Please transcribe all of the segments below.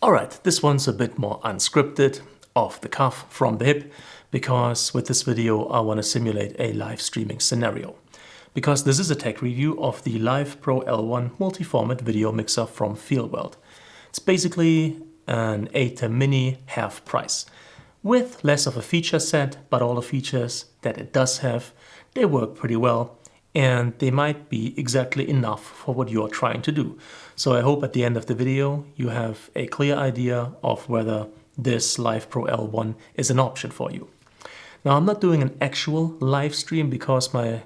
Alright, this one's a bit more unscripted, off the cuff, from the hip, because with this video I want to simulate a live streaming scenario. Because this is a tech review of the LivePro L1 multi-format video mixer from FEELWORLD. It's basically an ATEM Mini half price, with less of a feature set, but all the features that it does have, they work pretty well. And they might be exactly enough for what you are trying to do. So I hope at the end of the video you have a clear idea of whether this LivePro L1 is an option for you. Now I'm not doing an actual live stream because my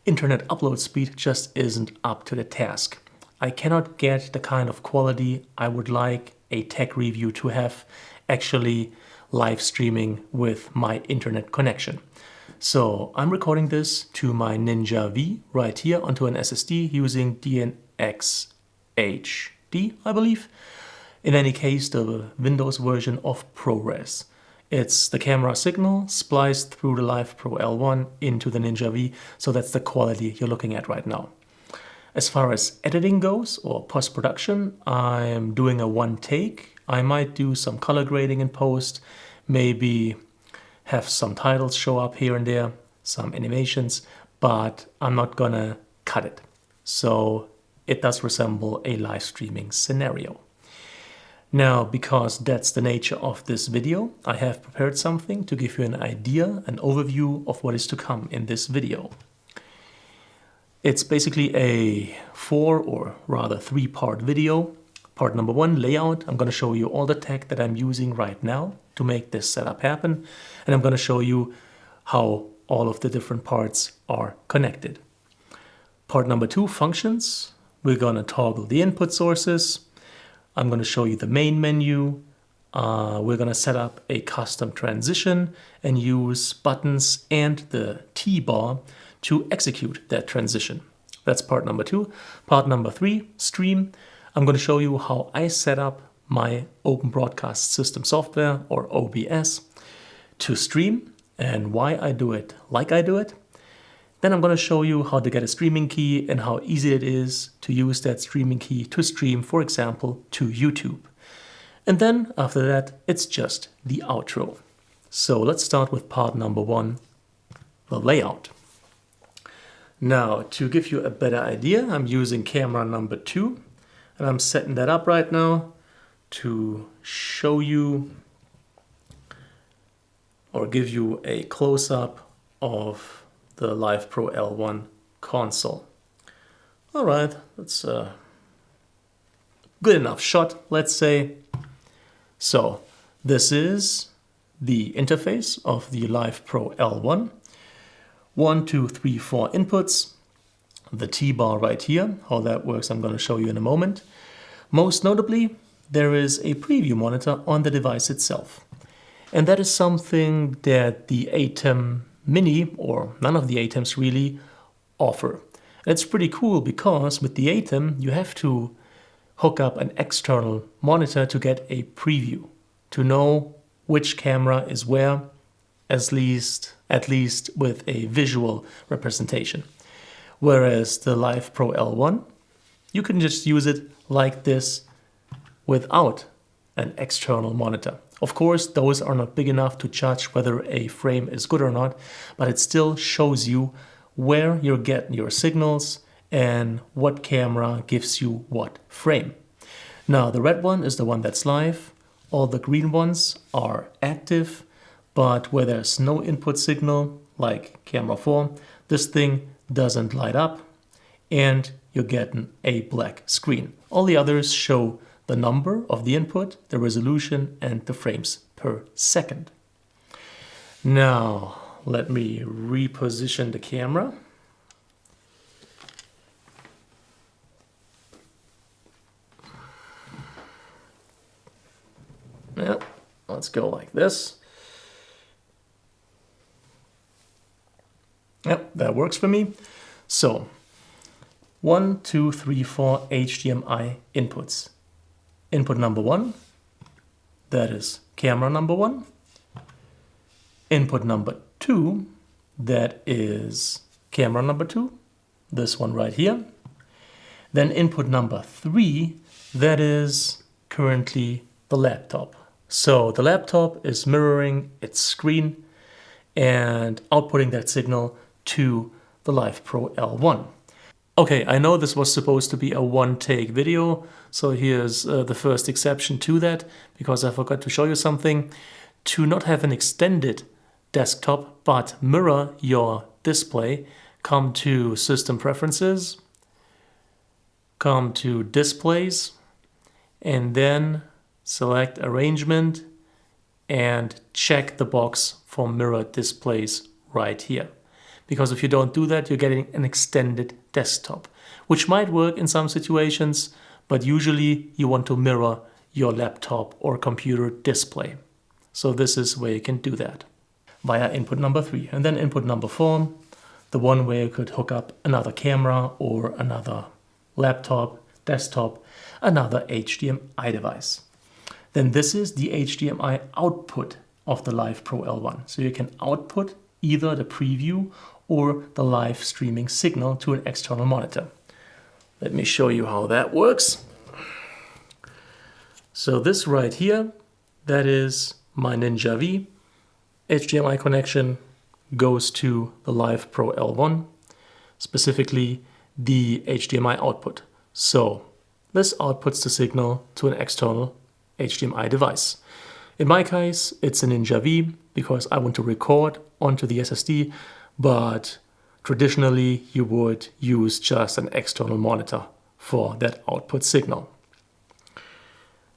internet upload speed just isn't up to the task. I cannot get the kind of quality I would like a tech review to have actually live streaming with my internet connection. So I'm recording this to my Ninja V right here onto an SSD using DNX HD, I believe. In any case, the Windows version of ProRes. It's the camera signal spliced through the LivePro L1 into the Ninja V, so that's the quality you're looking at right now. As far as editing goes, or post-production, I'm doing a one take. I might do some color grading in post, maybe have some titles show up here and there, some animations, but I'm not gonna cut it. So it does resemble a live streaming scenario. Now, because that's the nature of this video, I have prepared something to give you an idea, an overview of what is to come in this video. It's basically a 3-part video. Part number 1, layout. I'm going to show you all the tech that I'm using right now to make this setup happen. And I'm going to show you how all of the different parts are connected. Part number 2, functions. We're going to toggle the input sources. I'm going to show you the main menu. We're going to set up a custom transition and use buttons and the T-bar to execute that transition. That's part number 2. Part number 3, stream. I'm going to show you how I set up my Open Broadcast System software, or OBS, to stream and why I do it like I do it. Then I'm going to show you how to get a streaming key and how easy it is to use that streaming key to stream, for example, to YouTube. And then after that, it's just the outro. So let's start with part number 1, the layout. Now, to give you a better idea, I'm using camera number 2. And I'm setting that up right now to show you or give you a close-up of the LivePro L1 console. All right, that's a good enough shot, let's say. So this is the interface of the LivePro L1. 1, 2, 3, 4 inputs. The T-bar right here, how that works I'm going to show you in a moment. Most notably, there is a preview monitor on the device itself. And that is something that the ATEM Mini, or none of the ATEMs really, offer. And it's pretty cool because with the ATEM you have to hook up an external monitor to get a preview, to know which camera is where, at least with a visual representation. Whereas the LivePro L1, you can just use it like this without an external monitor. Of course, those are not big enough to judge whether a frame is good or not, but it still shows you where you're getting your signals and what camera gives you what frame. Now, the red one is the one that's live. All the green ones are active, but where there's no input signal, like camera 4, this thing doesn't light up and you're getting a black screen. All the others show the number of the input, the resolution, and the frames per second. Now, let me reposition the camera. Yep, let's go like this. Yep, that works for me. So 1, 2, 3, 4 HDMI inputs. Input number 1, that is camera number 1. Input number 2, that is camera number 2, this one right here. Then input number 3, that is currently the laptop. So the laptop is mirroring its screen and outputting that signal to the LivePro L1. Okay, I know this was supposed to be a one-take video, so here's the first exception to that, because I forgot to show you something. To not have an extended desktop but mirror your display, come to System Preferences, come to Displays, and then select Arrangement and check the box for Mirror Displays right here. Because if you don't do that, you're getting an extended desktop, which might work in some situations, but usually you want to mirror your laptop or computer display. So this is where you can do that via input number 3. And then input number 4, the one where you could hook up another camera or another laptop, desktop, another HDMI device. Then this is the HDMI output of the LivePro L1. So you can output either the preview or the live streaming signal to an external monitor. Let me show you how that works. So this right here, that is my Ninja V. HDMI connection goes to the LivePro L1, specifically the HDMI output. So this outputs the signal to an external HDMI device. In my case, it's a Ninja V because I want to record onto the SSD, but traditionally you would use just an external monitor for that output signal.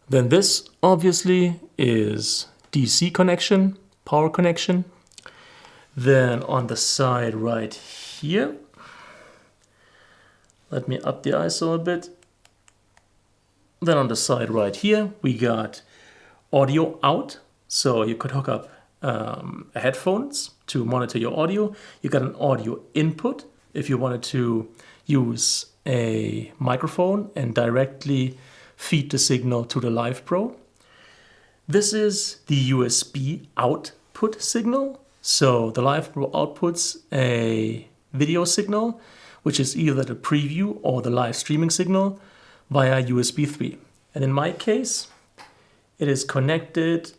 Then this obviously is DC connection, power connection. Then on the side right here, let me up the ISO a bit. Then on the side right here, we got audio out. So you could hook up headphones to monitor your audio. You got an audio input if you wanted to use a microphone and directly feed the signal to the LivePro. This is the USB output signal. So the LivePro outputs a video signal, which is either the preview or the live streaming signal via USB 3. And in my case, it is connected,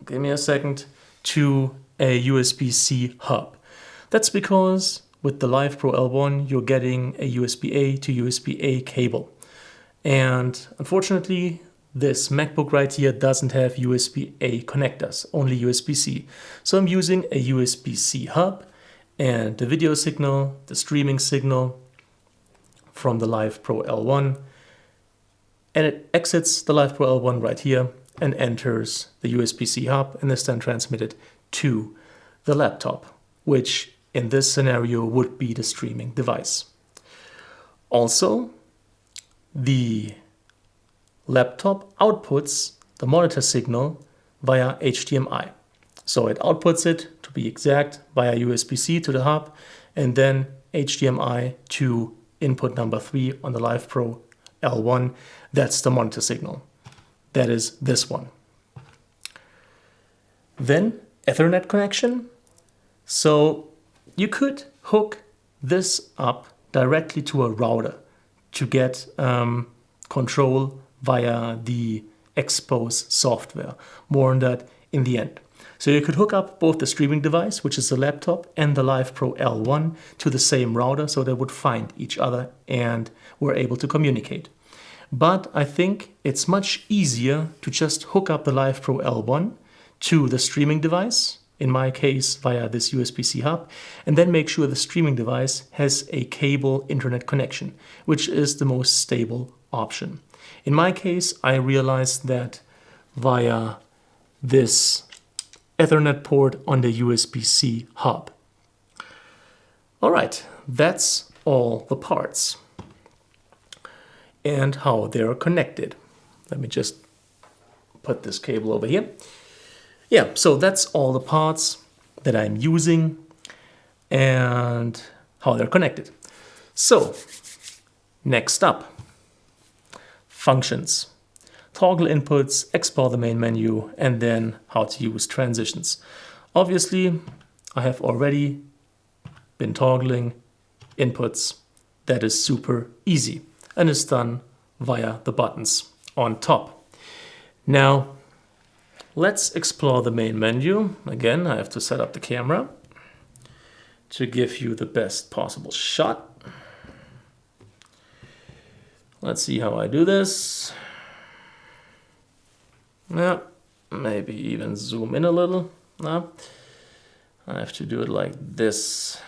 give me a second, to a USB-C hub. That's because with the LivePro L1, you're getting a USB-A to USB-A cable. And unfortunately, this MacBook right here doesn't have USB-A connectors, only USB-C. So I'm using a USB-C hub, and the video signal, the streaming signal from the LivePro L1, and it exits the LivePro L1 right here and enters the USB-C hub and is then transmitted to the laptop, which in this scenario would be the streaming device. Also, the laptop outputs the monitor signal via HDMI. So it outputs it, to be exact, via USB-C to the hub, and then HDMI to input number 3 on the LivePro L1. That's the monitor signal. That is this one. Then Ethernet connection. So you could hook this up directly to a router to get control via the Expose software. More on that in the end. So you could hook up both the streaming device, which is the laptop, and the LivePro L1 to the same router so they would find each other and were able to communicate. But I think it's much easier to just hook up the LivePro L1 to the streaming device, in my case via this USB-C hub, and then make sure the streaming device has a cable internet connection, which is the most stable option. In my case, I realized that via this Ethernet port on the USB-C hub. All right, that's all the parts and how they're connected. Let me just put this cable over here. Yeah, so that's all the parts that I'm using and how they're connected. So, next up, functions. Toggle inputs, export the main menu, and then how to use transitions. Obviously, I have already been toggling inputs. That is super easy and is done via the buttons on top. Now, let's explore the main menu. Again, I have to set up the camera to give you the best possible shot. Let's see how I do this. Yeah, maybe even zoom in a little. No, I have to do it like this.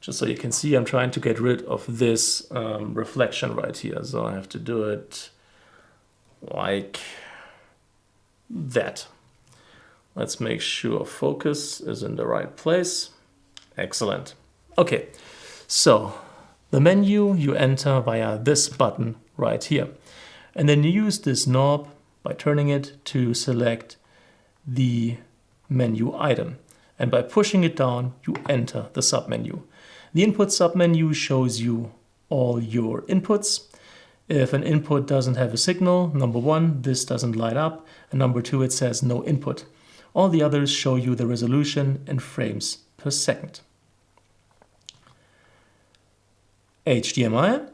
Just so you can see, I'm trying to get rid of this reflection right here. So I have to do it like that. Let's make sure focus is in the right place. Excellent. Okay, so the menu you enter via this button right here. And then you use this knob by turning it to select the menu item. And by pushing it down, you enter the submenu. The input submenu shows you all your inputs. If an input doesn't have a signal, number one, this doesn't light up, and number two, it says no input. All the others show you the resolution in frames per second. HDMI,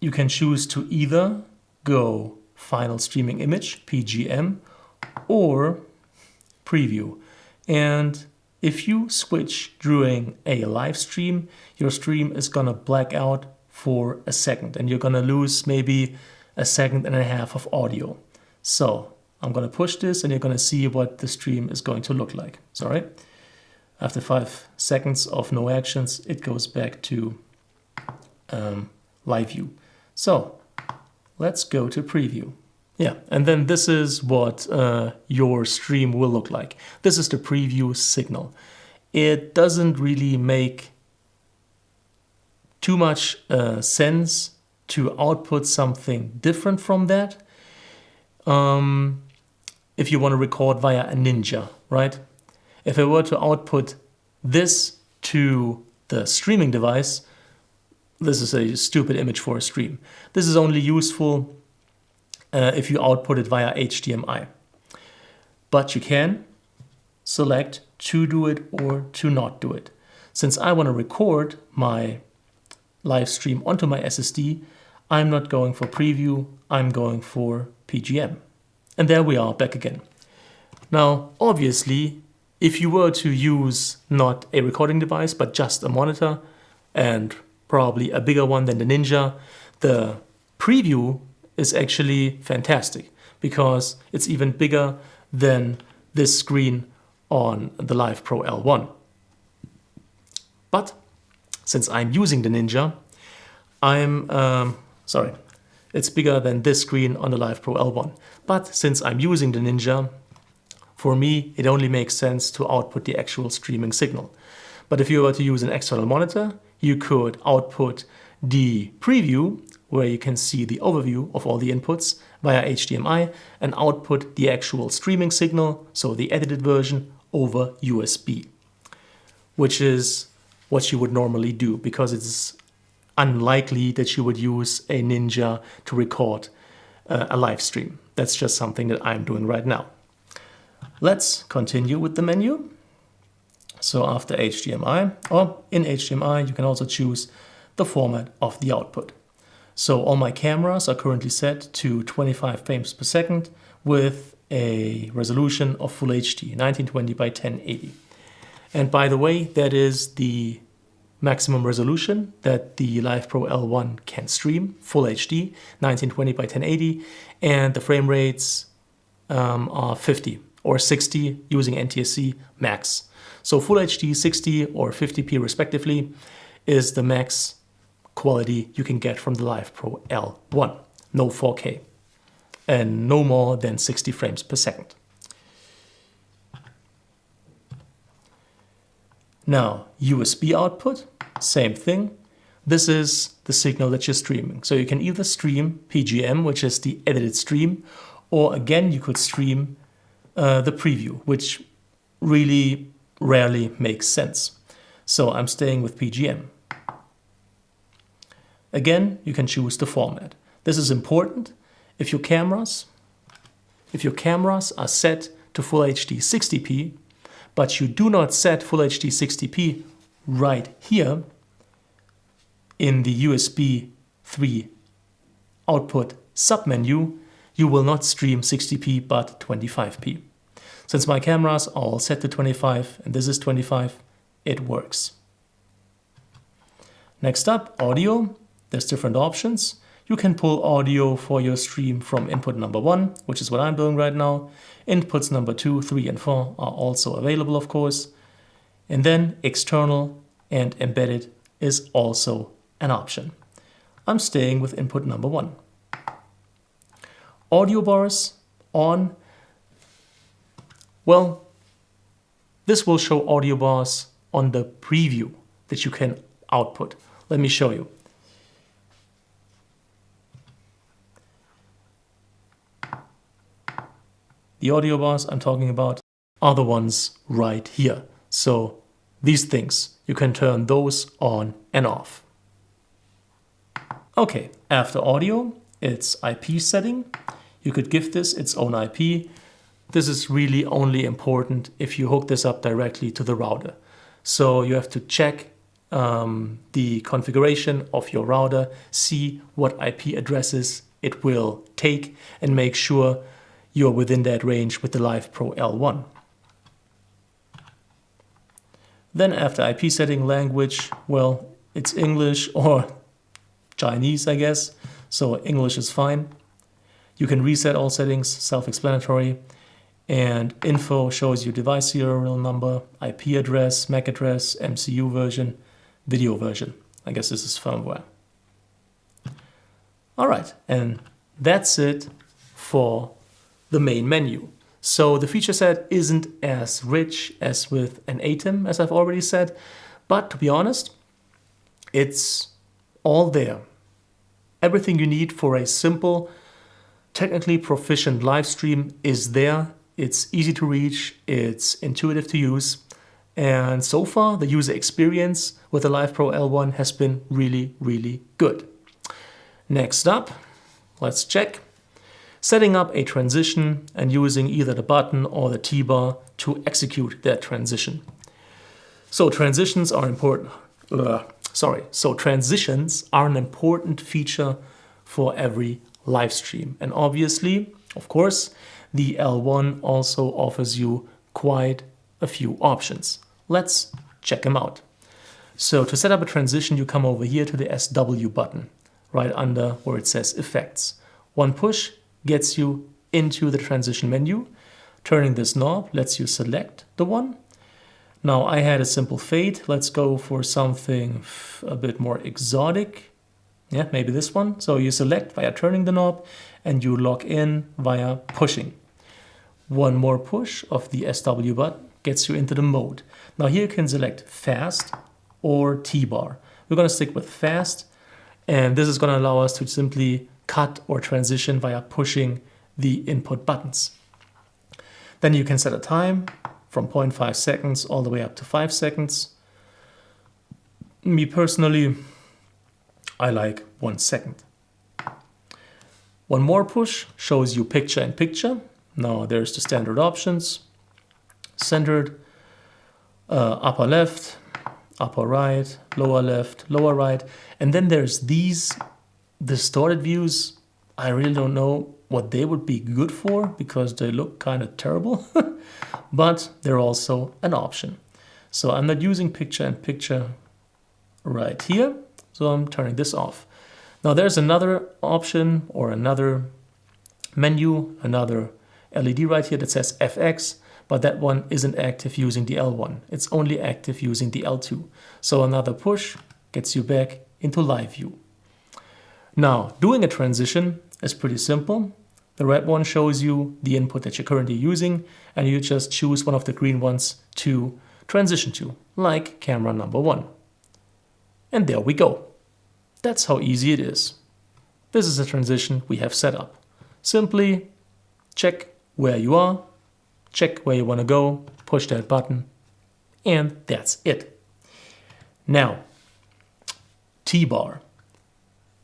you can choose to either go final streaming image, PGM, or preview. And if you switch during a live stream, your stream is gonna black out for a second and you're gonna lose maybe a second and a half of audio. So I'm gonna push this and you're gonna see what the stream is going to look like. Sorry. After 5 seconds of no actions, it goes back to live view. So let's go to preview. Yeah, and then this is what your stream will look like. This is the preview signal. It doesn't really make too much sense to output something different from that. If you want to record via a Ninja, right? If I were to output this to the streaming device, this is a stupid image for a stream. This is only useful if you output it via HDMI. But you can select to do it or to not do it. Since I want to record my live stream onto my SSD, I'm not going for preview, I'm going for PGM. And there we are back again. Now, obviously, if you were to use not a recording device, but just a monitor, and probably a bigger one than the Ninja, the preview is actually fantastic because it's even bigger than this screen on the Live Pro L1. But since I'm using the Ninja, it's bigger than this screen on the Live Pro L1. But since I'm using the Ninja, for me, it only makes sense to output the actual streaming signal. But if you were to use an external monitor, you could output the preview, where you can see the overview of all the inputs via HDMI, and output the actual streaming signal, so the edited version, over USB, which is what you would normally do because it's unlikely that you would use a Ninja to record a live stream. That's just something that I'm doing right now. Let's continue with the menu. So after HDMI, or in HDMI, you can also choose the format of the output. So all my cameras are currently set to 25 frames per second with a resolution of Full HD, 1920 by 1080. And by the way, that is the maximum resolution that the Live Pro L1 can stream, Full HD, 1920 by 1080, and the frame rates are 50 or 60 using NTSC max. So Full HD 60 or 50p respectively is the max quality you can get from the Live Pro L1. No 4K and no more than 60 frames per second. Now, USB output, same thing. This is the signal that you're streaming. So you can either stream PGM, which is the edited stream, or again, you could stream the preview, which really rarely makes sense. So I'm staying with PGM. Again, you can choose the format. This is important. If your cameras are set to Full HD 60p, but you do not set Full HD 60p right here in the USB 3 output submenu, you will not stream 60p but 25p. Since my cameras are all set to 25 and this is 25, it works. Next up, audio. There's different options. You can pull audio for your stream from input number 1, which is what I'm doing right now. Inputs number 2, 3, and 4 are also available, of course. And then external and embedded is also an option. I'm staying with input number 1. Audio bars on. Well, this will show audio bars on the preview that you can output. Let me show you. The audio bars I'm talking about are the ones right here. So these things, you can turn those on and off. Okay, after audio, it's IP setting. You could give this its own IP. This is really only important if you hook this up directly to the router. So you have to check the configuration of your router, see what IP addresses it will take, and make sure you're within that range with the LivePro L1. Then after IP setting language, well, it's English or Chinese, I guess. So English is fine. You can reset all settings, self-explanatory. And info shows you device serial number, IP address, MAC address, MCU version, video version. I guess this is firmware. All right, and that's it for the main menu. So the feature set isn't as rich as with an ATEM, as I've already said, but to be honest, it's all there. Everything you need for a simple, technically proficient live stream is there. It's easy to reach, it's intuitive to use, and so far the user experience with the LivePro L1 has been really, really good. Next up, let's check. Setting up a transition and using either the button or the T-bar to execute that transition. So transitions are important. So transitions are an important feature for every live stream. And obviously, of course, the L1 also offers you quite a few options. Let's check them out. So to set up a transition, you come over here to the SW button, right under where it says Effects. One push gets you into the transition menu. Turning this knob lets you select the one. Now I had a simple fade. Let's go for something a bit more exotic. Yeah, maybe this one. So you select via turning the knob and you lock in via pushing. One more push of the SW button gets you into the mode. Now here you can select fast or T-bar. We're going to stick with fast, and this is going to allow us to simply cut or transition via pushing the input buttons. Then you can set a time from 0.5 seconds all the way up to 5 seconds. Me personally, I like 1 second. One more push shows you picture in picture. Now there's the standard options, centered, upper left, upper right, lower left, lower right. And then there's these distorted views. I really don't know what they would be good for because they look kind of terrible, but they're also an option. So I'm not using picture in picture right here. So I'm turning this off. Now there's another option or another menu, another LED right here that says FX, but that one isn't active using the L1. It's only active using the L2. So another push gets you back into live view. Now, doing a transition is pretty simple. The red one shows you the input that you're currently using, and you just choose one of the green ones to transition to, like camera number 1. And there we go. That's how easy it is. This is a transition we have set up. Simply check where you are, check where you want to go, push that button, and that's it. Now, T-bar.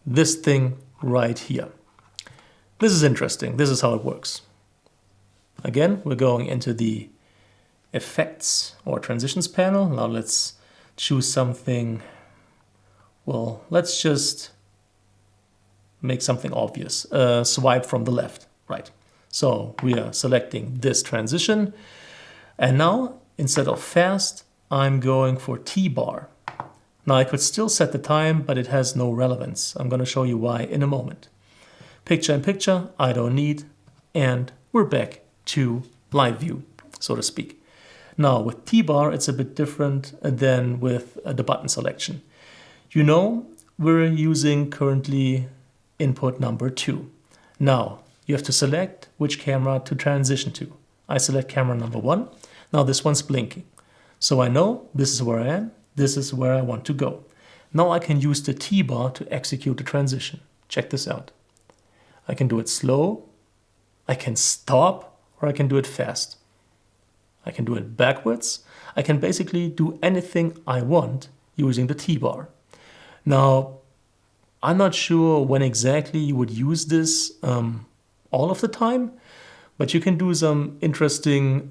This thing right here. This is interesting. This is how it works. Again, we're going into the effects or transitions panel. Now let's choose something. Well, let's just make something obvious. Swipe from the left. Right. So we are selecting this transition. And now, instead of fast, I'm going for T-bar. Now I could still set the time, but it has no relevance. I'm going to show you why in a moment. Picture in picture, I don't need, and we're back to live view, so to speak. Now with T-bar, it's a bit different than with the button selection. You know, we're using currently input number 2. Now you have to select which camera to transition to. I select camera number 1. Now this one's blinking. So I know this is where I am, this is where I want to go. Now I can use the T-bar to execute the transition. Check this out. I can do it slow, I can stop, or I can do it fast. I can do it backwards. I can basically do anything I want using the T-bar. Now, I'm not sure when exactly you would use this all of the time, but you can do some interesting,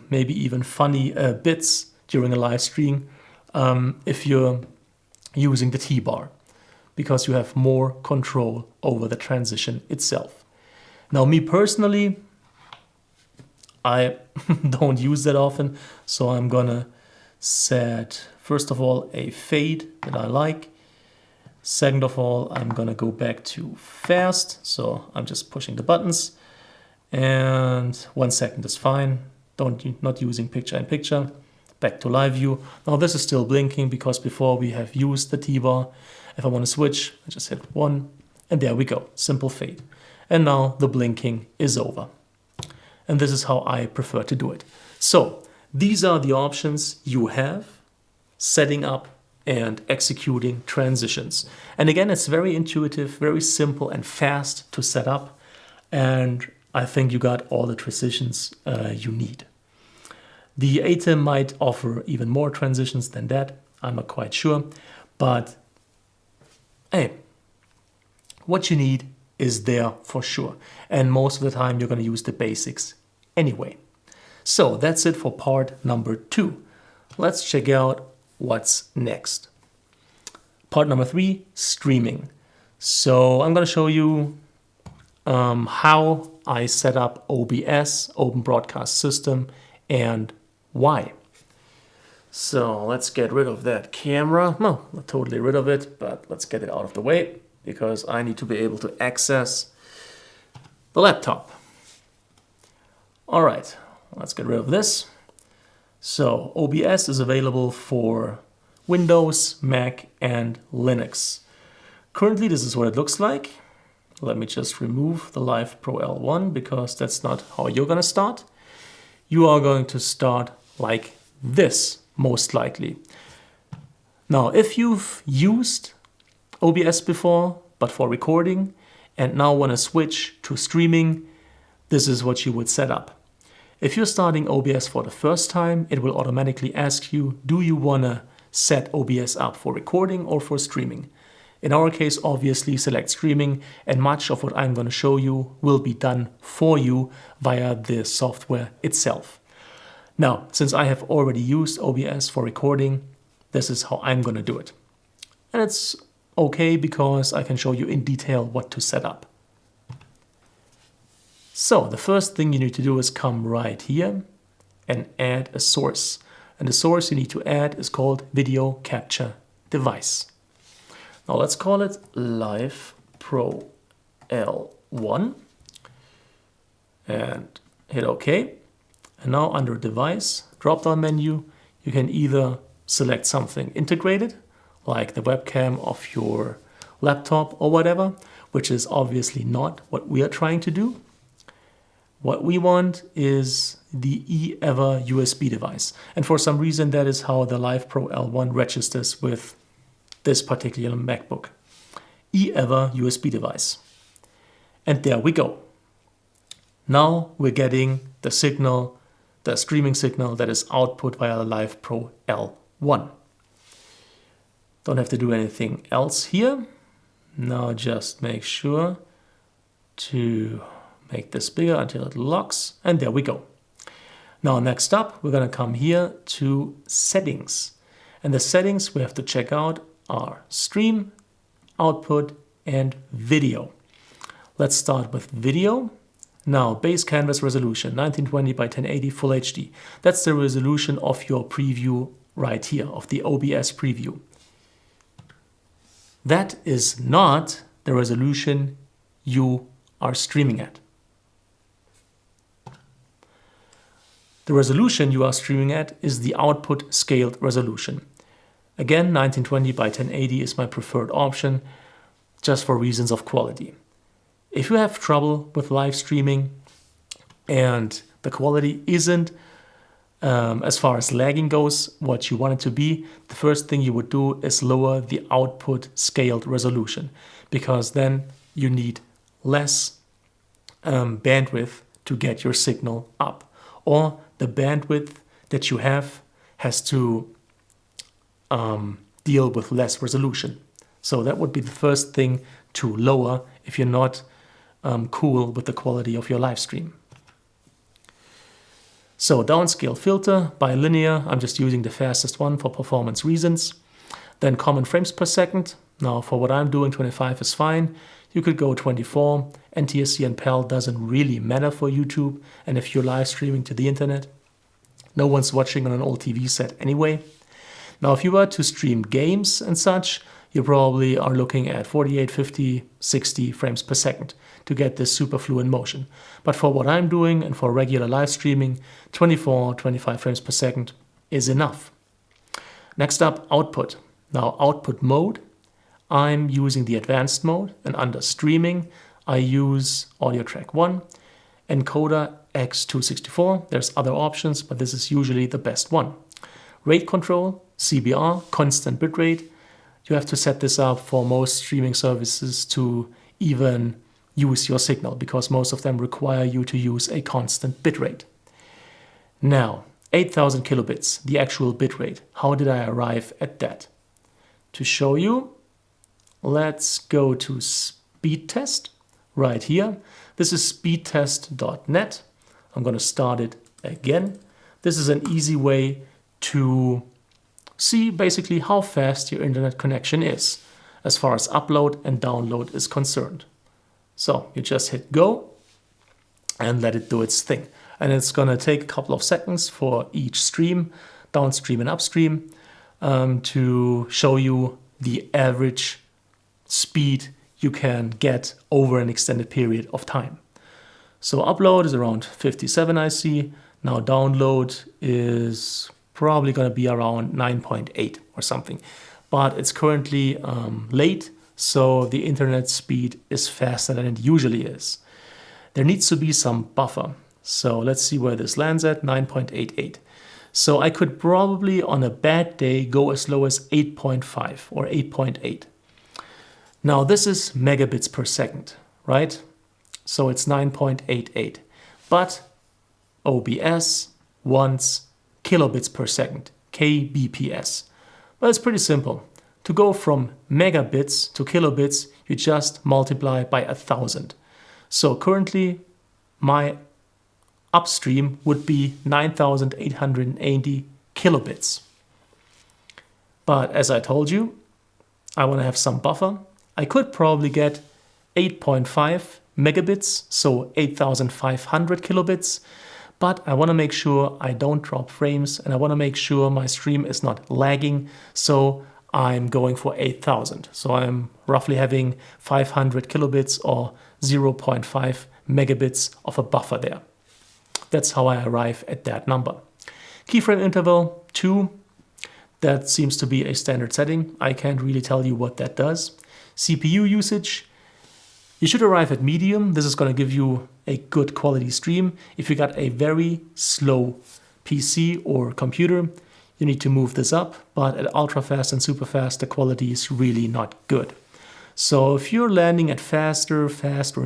maybe even funny bits during a live stream if you're using the T-bar, because you have more control over the transition itself. Now, me personally, I don't use that often, so I'm gonna set, first of all, a fade that I like. Second of all, I'm gonna go back to fast, so I'm just pushing the buttons, and 1 second is fine. Not using picture in picture. Back to live view. Now this is still blinking because before we have used the T-bar. If I want to switch, I just hit 1, and there we go, simple fade. And now the blinking is over. And this is how I prefer to do it. So these are the options you have, setting up and executing transitions. And again, it's very intuitive, very simple and fast to set up. And I think you got all the transitions you need. The ATEM might offer even more transitions than that. I'm not quite sure. But hey, what you need is there for sure. And most of the time, you're going to use the basics anyway. So that's it for part number 2. Let's check out what's next. Part number 3, streaming. So I'm going to show you how I set up OBS, Open Broadcast System, and why. So let's get rid of that camera. No, not totally rid of it, but let's get it out of the way because I need to be able to access the laptop. All right, let's get rid of this. So OBS is available for Windows, Mac, and Linux. Currently, this is what it looks like. Let me just remove the Live Pro L1 because that's not how you're going to start. You are going to start like this, most likely. Now, if you've used OBS before, but for recording, and now want to switch to streaming, this is what you would set up. If you're starting OBS for the first time, it will automatically ask you, do you want to set OBS up for recording or for streaming? In our case, obviously select streaming, and much of what I'm going to show you will be done for you via the software itself. Now, since I have already used OBS for recording, this is how I'm going to do it. And it's okay because I can show you in detail what to set up. So the first thing you need to do is come right here and add a source. And the source you need to add is called Video Capture Device. Now let's call it Live Pro L1 and hit OK. And now under Device, drop-down menu, you can either select something integrated, like the webcam of your laptop or whatever, which is obviously not what we are trying to do. What we want is the eEver USB device. And for some reason, that is how the Live Pro L1 registers with this particular MacBook. eEver USB device. And there we go. Now we're getting the signal, the streaming signal that is output via the Live Pro L1. Don't have to do anything else here. Now just make sure to make this bigger until it locks, and there we go. Now next up, we're going to come here to settings. And the settings we have to check out are stream, output, and video. Let's start with video. Now, base canvas resolution, 1920 by 1080 Full HD. That's the resolution of your preview right here, of the OBS preview. That is not the resolution you are streaming at. The resolution you are streaming at is the output scaled resolution. Again, 1920 by 1080 is my preferred option, just for reasons of quality. If you have trouble with live streaming and the quality isn't, as far as lagging goes, what you want it to be, the first thing you would do is lower the output scaled resolution, because then you need less bandwidth to get your signal up, or the bandwidth that you have has to deal with less resolution. So that would be the first thing to lower if you're not cool with the quality of your live stream. So downscale filter, bilinear, I'm just using the fastest one for performance reasons. Then common frames per second. Now for what I'm doing, 25 is fine. You could go 24. NTSC and PAL doesn't really matter for YouTube. And if you're live streaming to the internet, no one's watching on an old TV set anyway. Now if you were to stream games and such, you probably are looking at 48, 50, 60 frames per second to get this super fluent motion. But for what I'm doing and for regular live streaming, 24, 25 frames per second is enough. Next up, output. Now output mode, I'm using the advanced mode, and under streaming, I use audio track 1, encoder X264. There's other options, but this is usually the best one. Rate control, CBR, constant bitrate. You have to set this up for most streaming services to even use your signal, because most of them require you to use a constant bitrate. Now, 8000 kilobits, the actual bitrate. How did I arrive at that? To show you, let's go to speed test right here. This is speedtest.net. I'm going to start it again. This is an easy way to see basically how fast your internet connection is as far as upload and download is concerned. So you just hit go and let it do its thing. And it's going to take a couple of seconds for each stream, downstream and upstream, to show you the average speed you can get over an extended period of time. So upload is around 57, I see. Now download is probably going to be around 9.8 or something. But it's currently late, so the internet speed is faster than it usually is. There needs to be some buffer. So let's see where this lands at, 9.88. So I could probably on a bad day go as low as 8.5 or 8.8. Now this is megabits per second, right? So it's 9.88. But OBS wants kilobits per second, kbps. But it's pretty simple. To go from megabits to kilobits, you just multiply by 1000. So currently my upstream would be 9880 kilobits. But as I told you, I want to have some buffer. I could probably get 8.5 megabits, so 8500 kilobits. But I want to make sure I don't drop frames, and I want to make sure my stream is not lagging. So I'm going for 8000. So I'm roughly having 500 kilobits or 0.5 megabits of a buffer there. That's how I arrive at that number. Keyframe interval 2. That seems to be a standard setting. I can't really tell you what that does. CPU usage. You should arrive at medium. This is going to give you a good quality stream. If you got a very slow PC or computer, you need to move this up. But at ultra fast and super fast, the quality is really not good. So if you're landing at fast or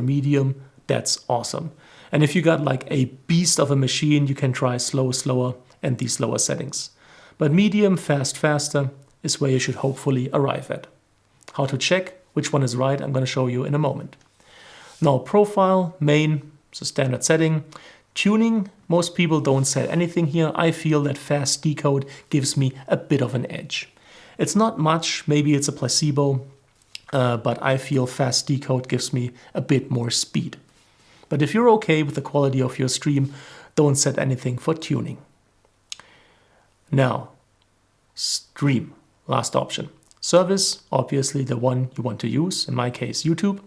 medium, that's awesome. And if you got like a beast of a machine, you can try slow, slower, and these lower settings. But medium, fast, faster is where you should hopefully arrive at. How to check which one is right, I'm going to show you in a moment. Now profile, main, it's a standard setting. Tuning, most people don't set anything here. I feel that fast decode gives me a bit of an edge. It's not much, maybe it's a placebo, but I feel fast decode gives me a bit more speed. But if you're okay with the quality of your stream, don't set anything for tuning. Now, stream, last option. Service, obviously the one you want to use, in my case YouTube.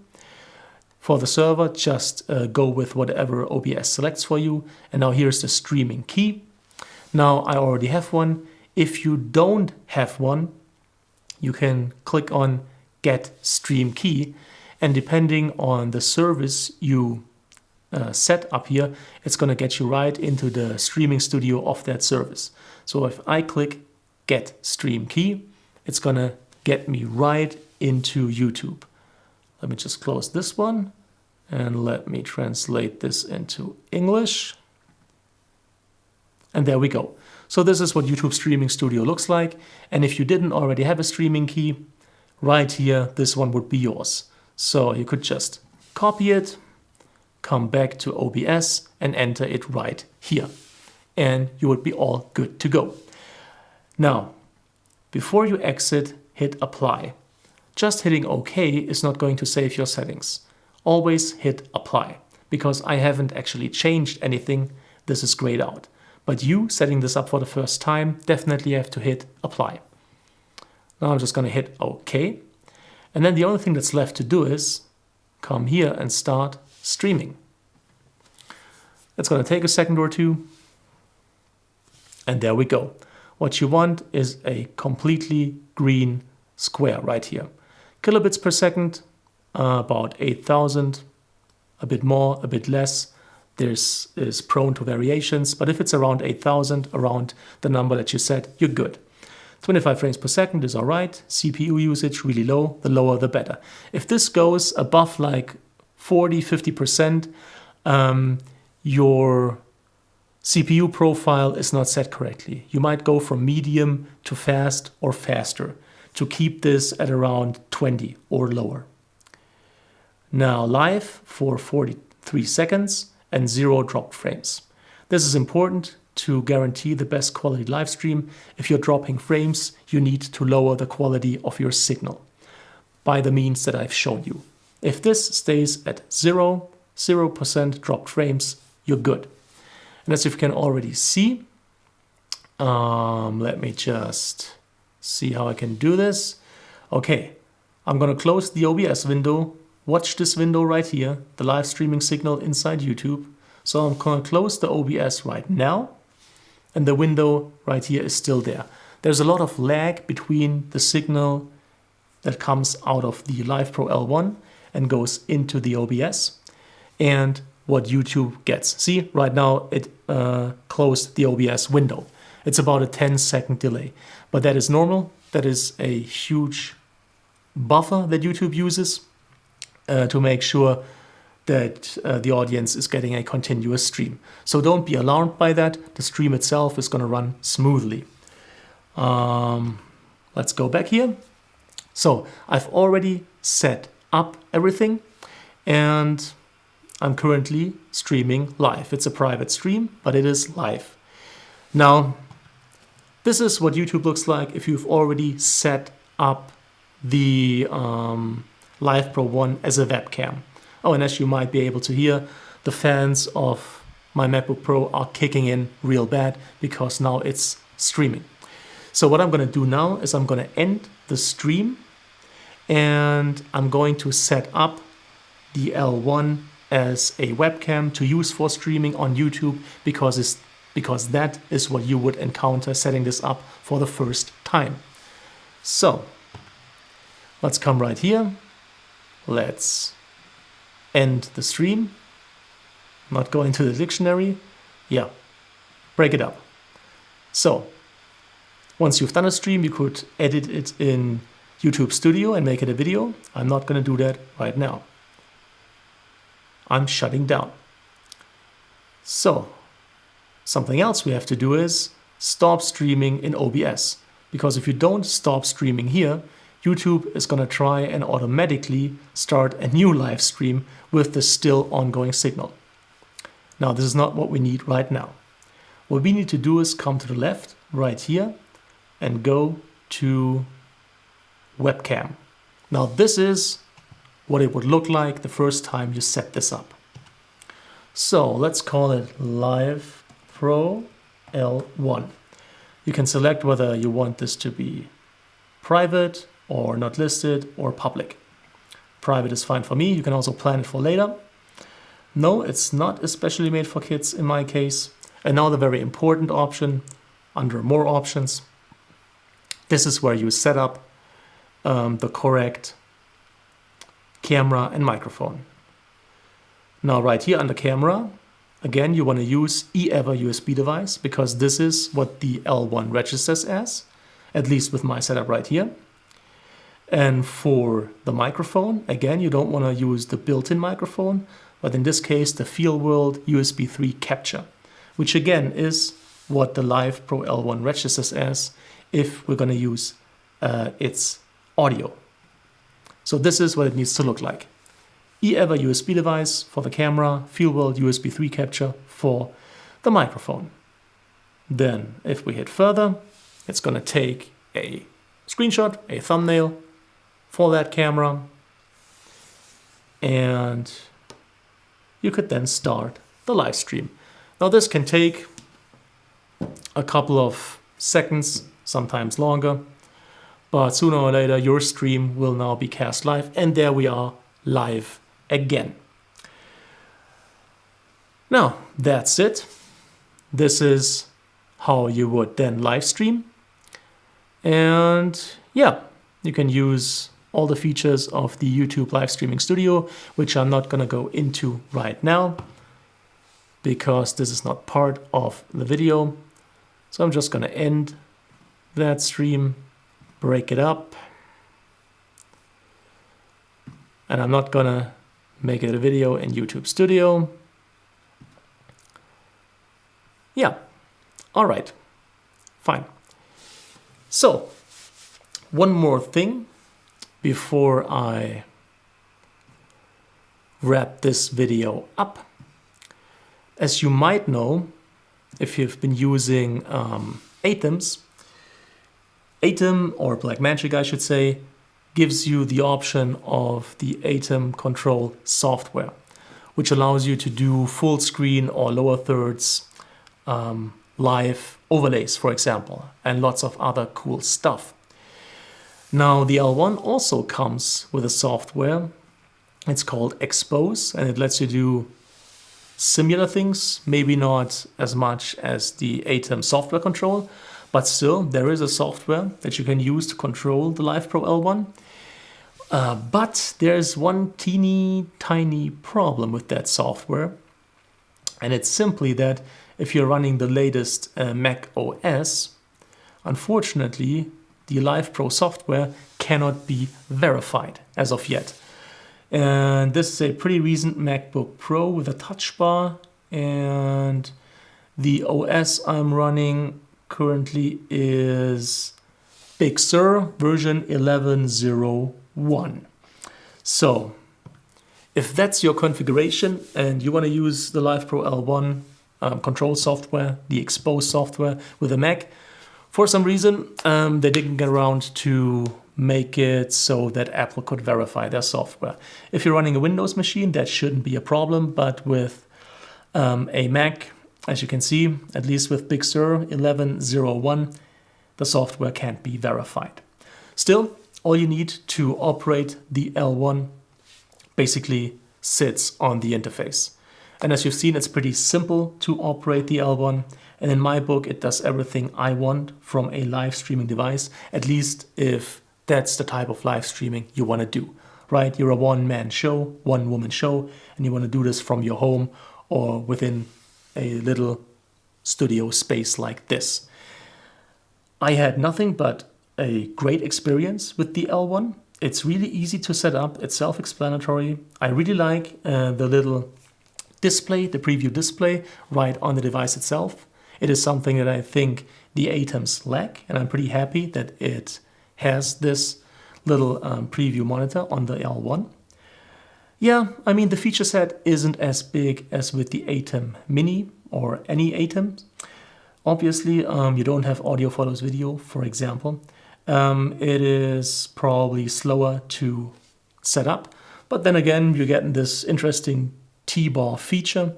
For the server, just go with whatever OBS selects for you. And now here's the streaming key. Now I already have one. If you don't have one, you can click on Get Stream Key, and depending on the service you set up here, it's going to get you right into the streaming studio of that service. So if I click Get Stream Key, it's going to get me right into YouTube. Let me just close this one and let me translate this into English. And there we go. So this is what YouTube Streaming Studio looks like. And if you didn't already have a streaming key, right here, this one would be yours. So you could just copy it, come back to OBS and enter it right here. And you would be all good to go. Now, before you exit, hit Apply. Just hitting OK is not going to save your settings. Always hit Apply, because I haven't actually changed anything. This is grayed out. But you, setting this up for the first time, definitely have to hit Apply. Now I'm just going to hit OK. And then the only thing that's left to do is come here and start streaming. It's going to take a second or two. And there we go. What you want is a completely green square right here. Kilobits per second, about 8,000, a bit more, a bit less. This is prone to variations, but if it's around 8,000, around the number that you set, you're good. 25 frames per second is all right. CPU usage really low, the lower the better. If this goes above like 40, 50%, your CPU profile is not set correctly. You might go from medium to fast or faster to keep this at around 20 or lower. Now live for 43 seconds and 0 dropped frames. This is important to guarantee the best quality live stream. If you're dropping frames, you need to lower the quality of your signal by the means that I've shown you. If this stays at 0% dropped frames, you're good. And as you can already see, let me just see how I can do this. Okay, I'm going to close the OBS window. Watch this window right here, the live streaming signal inside YouTube. So I'm going to close the OBS right now. And the window right here is still there. There's a lot of lag between the signal that comes out of the LivePro L1 and goes into the OBS and what YouTube gets. See, right now it closed the OBS window. It's about a 10-second delay, but that is normal. That is a huge buffer that YouTube uses to make sure that the audience is getting a continuous stream. So don't be alarmed by that. The stream itself is going to run smoothly. Let's go back here. So I've already set up everything and I'm currently streaming live. It's a private stream, but it is live. Now, this is what YouTube looks like if you've already set up the LivePro 1 as a webcam. Oh, and as you might be able to hear, the fans of my MacBook Pro are kicking in real bad because now it's streaming. So what I'm going to do now is I'm going to end the stream and I'm going to set up the L1 as a webcam to use for streaming on YouTube because that is what you would encounter setting this up for the first time. So let's come right here. Let's end the stream. Not go into the dictionary. Yeah, break it up. So once you've done a stream, you could edit it in YouTube Studio and make it a video. I'm not going to do that right now. I'm shutting down. So something else we have to do is stop streaming in OBS. Because if you don't stop streaming here, YouTube is going to try and automatically start a new live stream with the still ongoing signal. Now, this is not what we need right now. What we need to do is come to the left right here and go to webcam. Now, this is what it would look like the first time you set this up. So let's call it Live Pro L1. You can select whether you want this to be private or not listed or public. Private is fine for me. You can also plan it for later. No, it's not especially made for kids in my case. And now the very important option under more options. This is where you set up the correct camera and microphone. Now right here under camera, again, you want to use ever USB device because this is what the L1 registers as, at least with my setup right here. And for the microphone, again, you don't want to use the built-in microphone, but in this case, the FEELWORLD USB 3 capture, which again is what the Live Pro L1 registers as if we're going to use its audio. So this is what it needs to look like. ever USB device for the camera, FEELWORLD USB 3 capture for the microphone. Then if we hit further, it's going to take a screenshot, a thumbnail for that camera, and you could then start the live stream. Now this can take a couple of seconds, sometimes longer, but sooner or later your stream will now be cast live, and there we are live again. Now that's it. This is how you would then live stream, and yeah, you can use all the features of the YouTube live streaming studio, which I'm not going to go into right now because this is not part of the video. So I'm just going to end that stream, break it up, and I'm not going to make it a video in YouTube Studio. Yeah, all right, fine. So one more thing before I wrap this video up. As you might know, if you've been using Atom or Blackmagic, I should say, gives you the option of the Atom Control software, which allows you to do full screen or lower thirds live overlays, for example, and lots of other cool stuff. Now the L1 also comes with a software. It's called Expose, and it lets you do similar things, maybe not as much as the Atom software control, but still there is a software that you can use to control the Live Pro L1. But there's one teeny tiny problem with that software, and it's simply that if you're running the latest Mac OS, unfortunately the Live Pro software cannot be verified as of yet. And this is a pretty recent MacBook Pro with a touch bar, and the OS I'm running currently is Big Sur version 11.01. So if that's your configuration and you want to use the Live Pro L1 control software, the Expose software with a Mac, for some reason they didn't get around to make it so that Apple could verify their software. If you're running a Windows machine, that shouldn't be a problem, but with a Mac, as you can see, at least with Big Sur 11.01, the software can't be verified. Still, all you need to operate the L1 basically sits on the interface. And as you've seen, it's pretty simple to operate the L1. And in my book, it does everything I want from a live streaming device, at least if that's the type of live streaming you want to do, right? You're a one-man show, one-woman show, and you want to do this from your home or within a little studio space like this. I had nothing but a great experience with the L1. It's really easy to set up. It's self-explanatory. I really like the little display, the preview display right on the device itself. It is something that I think the Atoms lack, and I'm pretty happy that it has this little preview monitor on the L1. Yeah, I mean, the feature set isn't as big as with the Atom Mini or any Atom. Obviously, you don't have audio follows video, for example. It is probably slower to set up, but then again, you're getting this interesting T-bar feature.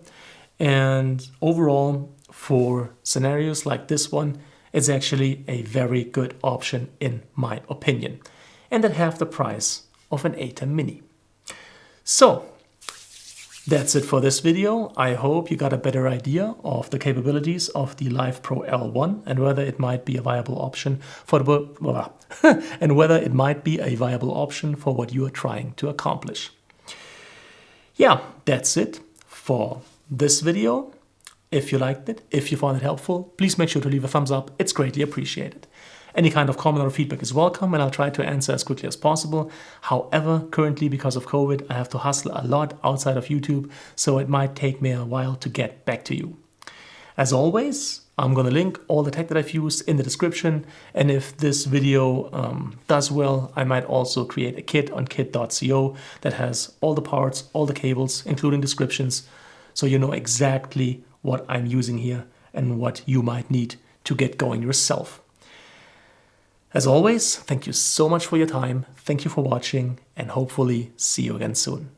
And overall, for scenarios like this one, it's actually a very good option in my opinion. And at half the price of an ATEM Mini. So, that's it for this video. I hope you got a better idea of the capabilities of the LivePro L1 and whether it might be a viable option for and whether it might be a viable option for what you are trying to accomplish. Yeah, that's it for this video. If you liked it, if you found it helpful, please make sure to leave a thumbs up. It's greatly appreciated. Any kind of comment or feedback is welcome, and I'll try to answer as quickly as possible. However, currently because of COVID, I have to hustle a lot outside of YouTube, so it might take me a while to get back to you. As always, I'm going to link all the tech that I've used in the description, and if this video does well, I might also create a kit on kit.co that has all the parts, all the cables, including descriptions, so you know exactly what I'm using here and what you might need to get going yourself. As always, thank you so much for your time, thank you for watching, and hopefully see you again soon.